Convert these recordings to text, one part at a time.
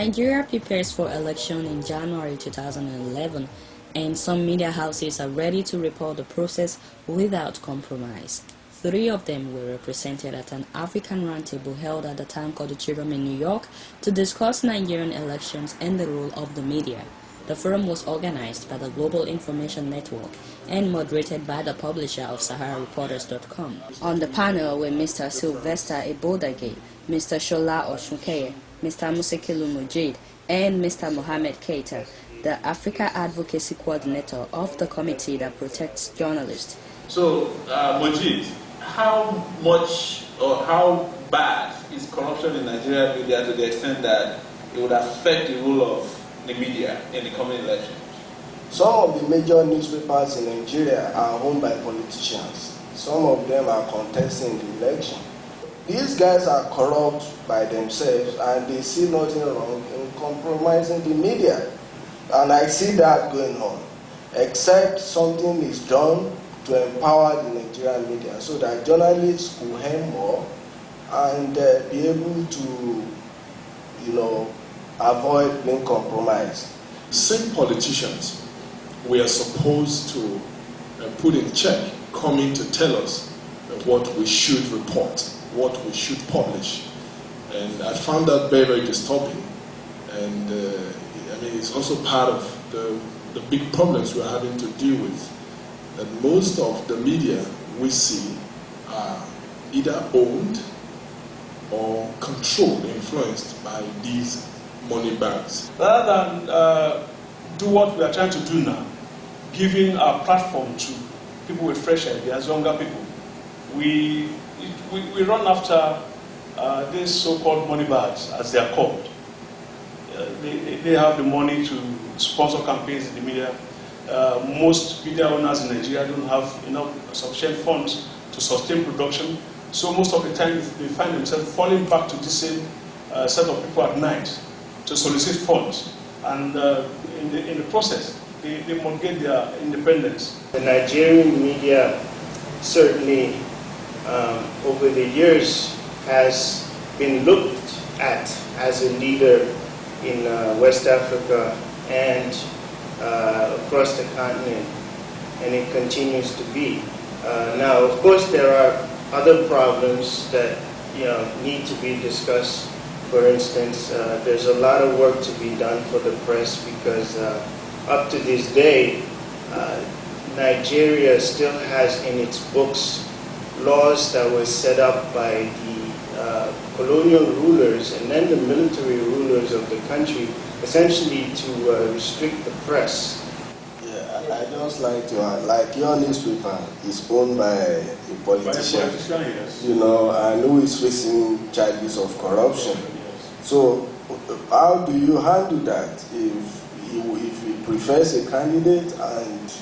Nigeria prepares for election in January 2011, and some media houses are ready to report the process without compromise. 3 of them were represented at an African roundtable held at the Tank Auditorium in New York to discuss Nigerian elections and the role of the media. The forum was organized by the Global Information Network and moderated by the publisher of SaharaReporters.com. On the panel were Mr. Sylvester Ebodage, Mr. Shola Oshunkeye, Mr. Musekilu Mujid, and Mr. Mohamed Keita, the Africa Advocacy Coordinator of the committee that protects journalists. So, Mujid, how much or how bad is corruption in Nigerian media to the extent that it would affect the role of the media in the coming election? Some of the major newspapers in Nigeria are owned by politicians. Some of them are contesting the election. These guys are corrupt by themselves and they see nothing wrong in compromising the media. And I see that going on, except something is done to empower the Nigerian media so that journalists could earn more and be able to, avoid being compromised. Same politicians we are supposed to put in check coming to tell us what we should report, what we should publish. And I found that very, very disturbing. And it's also part of the big problems we're having to deal with. That most of the media we see are either owned or controlled, influenced by these money bags. Rather than do what we are trying to do now, giving a platform to people with fresh ideas, younger people, we run after these so-called money bags, as they are called. They have the money to sponsor campaigns in the media. Most media owners in Nigeria don't have enough sufficient funds to sustain production, so most of the time they find themselves falling back to the same set of people at night to solicit funds, and in the process they mortgage their independence. The Nigerian media certainly over the years has been looked at as a leader in West Africa and across the continent, and it continues to be. Now, of course, there are other problems that need to be discussed. For instance, there's a lot of work to be done for the press because up to this day, Nigeria still has in its books laws that were set up by the colonial rulers and then the military rulers of the country, essentially to restrict the press. Yeah, I just like to add, like your newspaper is owned by a politician, Yes. And who is facing charges of corruption. So, how do you handle that if he prefers a candidate and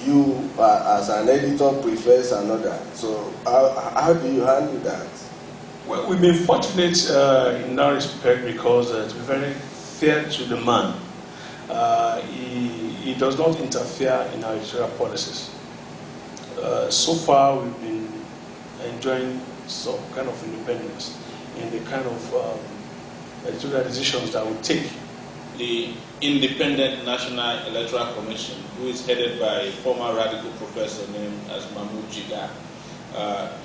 you, as an editor, prefers another? So, how do you handle that? Well, we've been fortunate in that respect because, to be very fair to the man, he does not interfere in our editorial policies. So far, we've been enjoying some kind of independence in the kind of editorial decisions that we take. The Independent National Electoral Commission, who is headed by a former radical professor named as Mahmoud Jiga,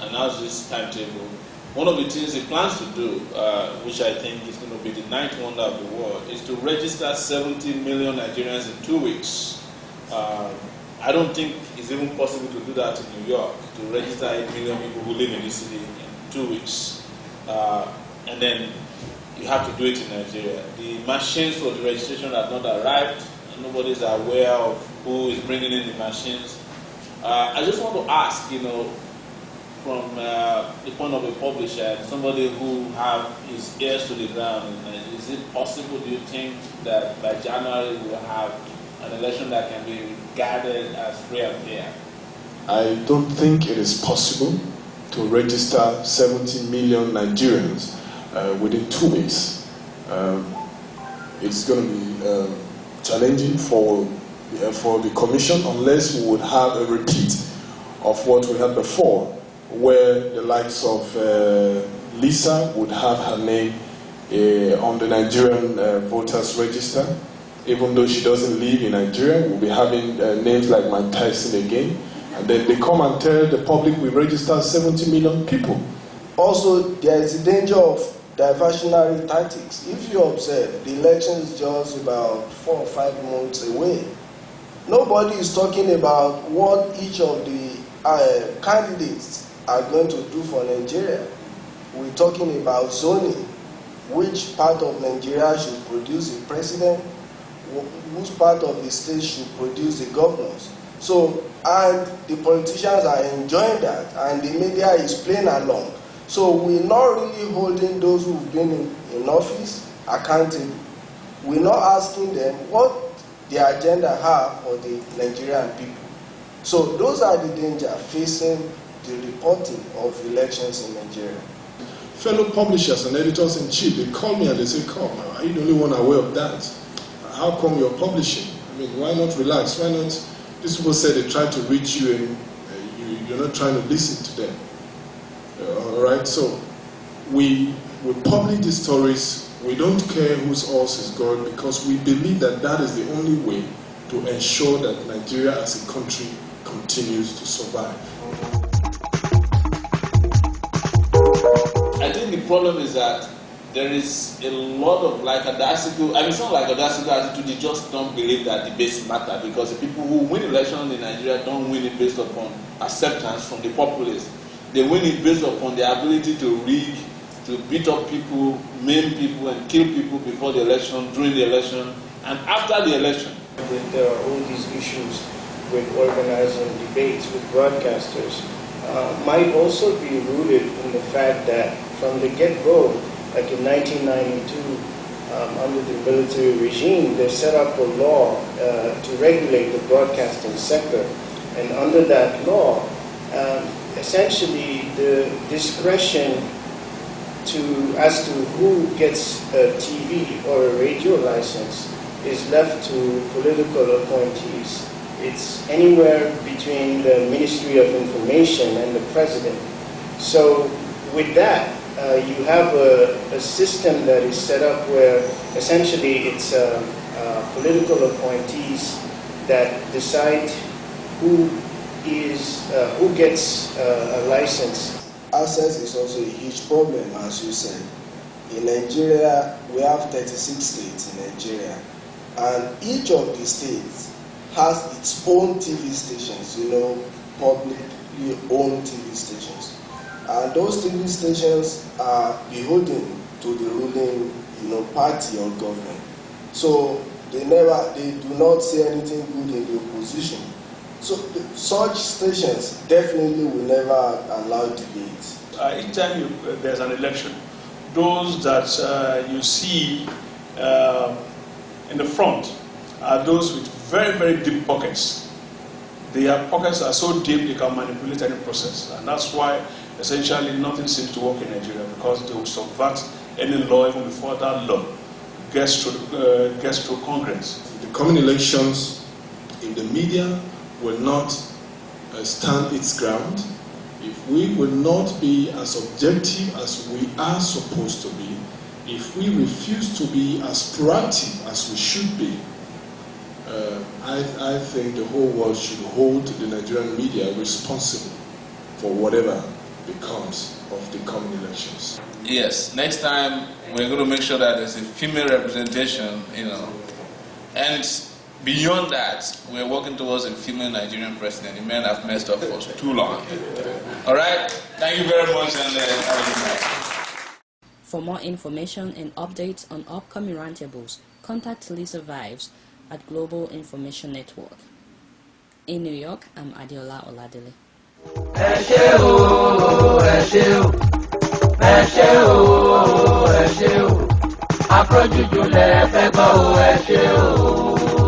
announced this timetable. One of the things he plans to do, which I think is going to be the ninth wonder of the world, is to register 70 million Nigerians in 2 weeks. I don't think it's even possible to do that in New York, to register 8 million people who live in this city in 2 weeks. And then you have to do it in Nigeria. The machines for the registration have not arrived, and nobody is aware of who is bringing in the machines. I just want to ask, from the point of a publisher, somebody who have his ears to the ground, is it possible, do you think, that by January we will have an election that can be regarded as free and fair? I don't think it is possible to register 70 million Nigerians within 2 weeks. It's going to be challenging for the Commission unless we would have a repeat of what we had before, where the likes of Lisa would have her name on the Nigerian voters register. Even though she doesn't live in Nigeria, we'll be having names like Mike Tyson again. And then they come and tell the public we register 70 million people. Also, there is a danger of diversionary tactics. If you observe, the election is just about 4 or 5 months away. Nobody is talking about what each of the candidates are going to do for Nigeria. We're talking about zoning, which part of Nigeria should produce a president, which part of the state should produce the governors. So, and the politicians are enjoying that, and the media is playing along. So we're not really holding those who've been in office accountable. We're not asking them what their agenda have for the Nigerian people. So those are the dangers facing the reporting of elections in Nigeria. Fellow publishers and editors-in-chief, they call me and they say, "Come, are you the only one aware of that? How come you're publishing? I mean, why not relax? Why not?" These people say they try to reach you and you're not trying to listen to them. All right, so we publish these stories. We don't care whose horse is God, because we believe that that is the only way to ensure that Nigeria as a country continues to survive. I think the problem is that there is a lot of lackadaisical, I mean, it's not lackadaisical attitude, they just don't believe that debates matter, because the people who win elections in Nigeria don't win it based upon acceptance from the populace. They win it based upon their ability to rig, to beat up people, maim people, and kill people before the election, during the election, and after the election. There are all these issues with organizing debates with broadcasters. Might also be rooted in the fact that from the get-go, like in 1992, under the military regime, they set up a law to regulate the broadcasting sector. And under that law, essentially the discretion as to who gets a TV or a radio license is left to political appointees. It's anywhere between the Ministry of Information and the President. So with that, you have a system that is set up where essentially it's political appointees that decide who gets a license. Access is also a huge problem, as you said. In Nigeria, we have 36 states in Nigeria, and each of the states has its own TV stations, publicly owned TV stations. And those TV stations are beholden to the ruling, party or government. So they do not say anything good in the opposition. So such stations definitely will never allow debate. Each time there's an election, those that you see in the front are those with very, very deep pockets. Their pockets are so deep they can manipulate any process, and that's why essentially nothing seems to work in Nigeria, because they will subvert any law even before that law gets through Congress. The coming elections, if the media will not stand its ground, if we will not be as objective as we are supposed to be, if we refuse to be as proactive as we should be, I think the whole world should hold the Nigerian media responsible for whatever becomes of the coming elections. Yes, next time we're going to make sure that there's a female representation, and beyond that, we're working towards a female Nigerian president. The men have messed up for too long. All right? Thank you very much, and have a good night. For more information and updates on upcoming roundtables, contact Lisa Vives at Global Information Network. In New York, I'm Adiola Oladele. Ẹ ṣé o, ẹ ṣé o, ẹ ṣé o, ẹ ṣé o, afrojuju lẹ fẹ́ gbọ́ o, ẹ ṣé o.